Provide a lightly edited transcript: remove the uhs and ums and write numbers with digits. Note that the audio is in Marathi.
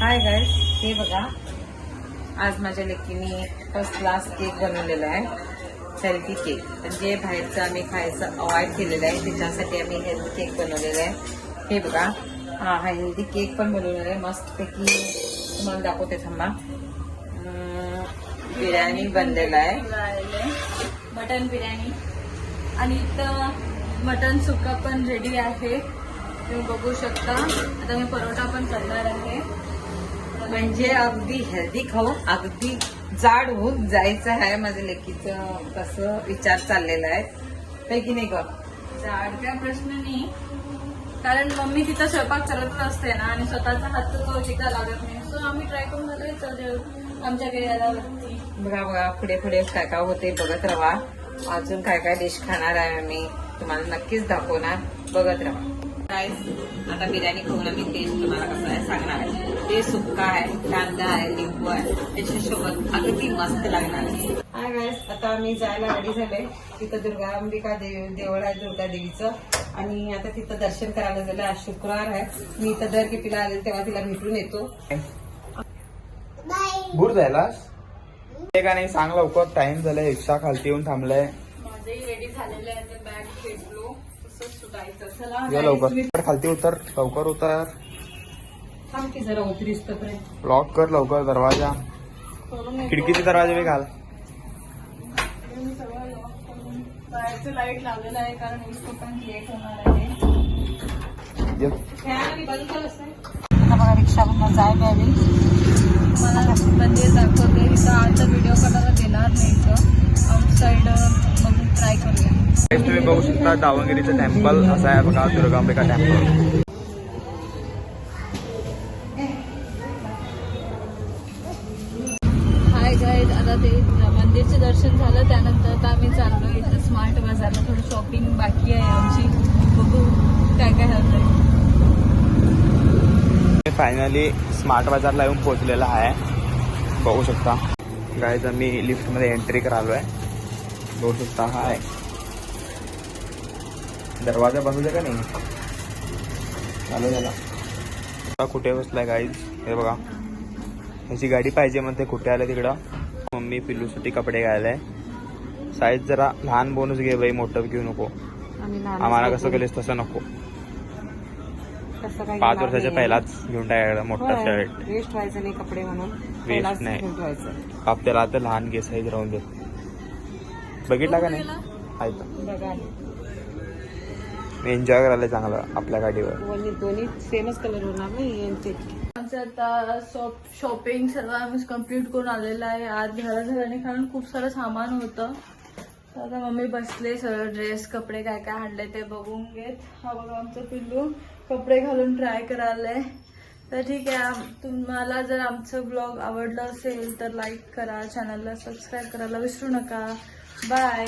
हाय गाइस, हे बघा आज माझ्या लेकीने फर्स्ट क्लास केक बनवलेला आहे. हेल्दी केक म्हणजे बाहेरचं आम्ही खायचं अवॉइड केलेलं आहे, त्याच्यासाठी आम्ही हेल्दी केक बनवलेला आहे. हे बघा, हा हेल्दी केक पण बनवलेला आहे मस्तपैकी. तुम्हाला दाखवते थांबा. बिर्याणी बनलेला आहे, मटन बिर्याणी आणि इथं मटन सुक्का पण रेडी आहे, तुम्ही बघू शकता. आता मी परोठा पण करणार आहे. म्हणजे अगदी हेल्दी खाऊन अगदी जाड होऊन जायचं आहे. माझ्या लेकीचं कसं विचार चाललेला आहे काही की नाही ग. जाड काय प्रश्न नाही, कारण मम्मी तिचा स्वयंपाक करत असते ना आणि स्वतःचा हात तो टिका लागत नाही. सो आम्ही ट्राय करून बघायचं आमच्याकडे आल्यावरती. बघा बघा पुढे पुढे काय काय होते बघत राहा. अजून काय काय डिश खाणार आहे आम्ही तुम्हाला नक्कीच दाखवणार, बघत राहा. गाईस आता बिर्याणी खाऊन आम्ही टेस्ट तुम्हाला कसं आहे सांगणार आहे. ते सुक्का आहे, कांदा आहे, लिंबू आहे, त्याच्यासोबत अगदी मस्त लागणार आहे. हाय गाईस, आता आम्ही जायला रेडी झालोय. तिथं दुर्गा अंबिका देवळ आहे दुर्गा देवीचं, आणि आता तिथं दर्शन करायला झालं. आज शुक्रवार आहे. मी इथं दर कितीला आले तेव्हा तिला भेटून येतो. दूर जायलास ते का नाही सांग लवकर, टाइम झालाय. रिक्षा खालती येऊन थांबलाय. माझंही रेडी झालेलं आहे, ते बॅग घेतलो तसंच सुटायचं. चला ये लवकर खालती उतर, लवकर उतर. थांब की जरा उतरीस तोपर्यंत. लॉक कर लवकर दरवाजा, खिडकीचे दरवाजे बी घाल. बाहेरचं लाईट लावलेलं आहे कारण इसको पण लेट होणार आहे. आता बघा रिक्षा पण जाय मिळाली. मला मंदिर दाखवते इथं. आता व्हिडिओ काढायला देणार नाही इथं, आउटसाईड बघून ट्राय करूया. तुम्ही बघू शकता दावणगिरीचं टेम्पल असं आहे बघा, दुर्गांबिका टेम्पल. हाय गाईज, आता ते मंदिरचे दर्शन झालं, त्यानंतर आता आम्ही चाललो इथं स्मार्ट बाजारला. थोडी शॉपिंग बाकी आहे आमची, बघू काय काय हवं. फायनली स्मार्ट बाजारला येऊन पोहोचलेला आहे, बघू शकता. गाईज आम्ही लिफ्टमध्ये एंट्री करालोय, बघू शकता. हाय दरवाजा बंद का नाही चालू झाला. कुठे बसलाय गाईज हे बघा, ह्याची गाडी पाहिजे म्हणते. कुठे आलं तिकडं. मम्मी पिल्लूसाठी कपडे घ्यायलाय. साईज जरा लहान बोनस घे बाई, मोठं घेऊ नको. आम्हाला कसं केलंस तसं नको. 5 वर्षाच्या पहिलाच घेऊन टाकायला मोठा शर्ट. वेस्ट व्हायचं नाही कपडे म्हणून, वेस्ट नाही. आप त्याला आता लहान घे, साईज राहून दे. बघितला का नाही बघा एन्जॉय करायला चांगलं आपल्या गाडीवर. दोन्ही सेमच कलर होणार नाही यांचे. आमचं आता शॉपिंग सर्व आम्ही कम्प्लीट करून आलेलं आहे. आज घराघराने कारण खूप सारं सामान होतं. तर आता मम्मी बसले, सगळं ड्रेस कपडे काय काय आणले ते बघून घेत. हा बघा आमचं पिल्लू कपडे घालून ट्राय करायला. तर ठीक आहे, तुम्हाला जर आमचं ब्लॉग आवडलं असेल तर लाईक करा, चॅनलला सबस्क्राईब करायला विसरू नका. बाय.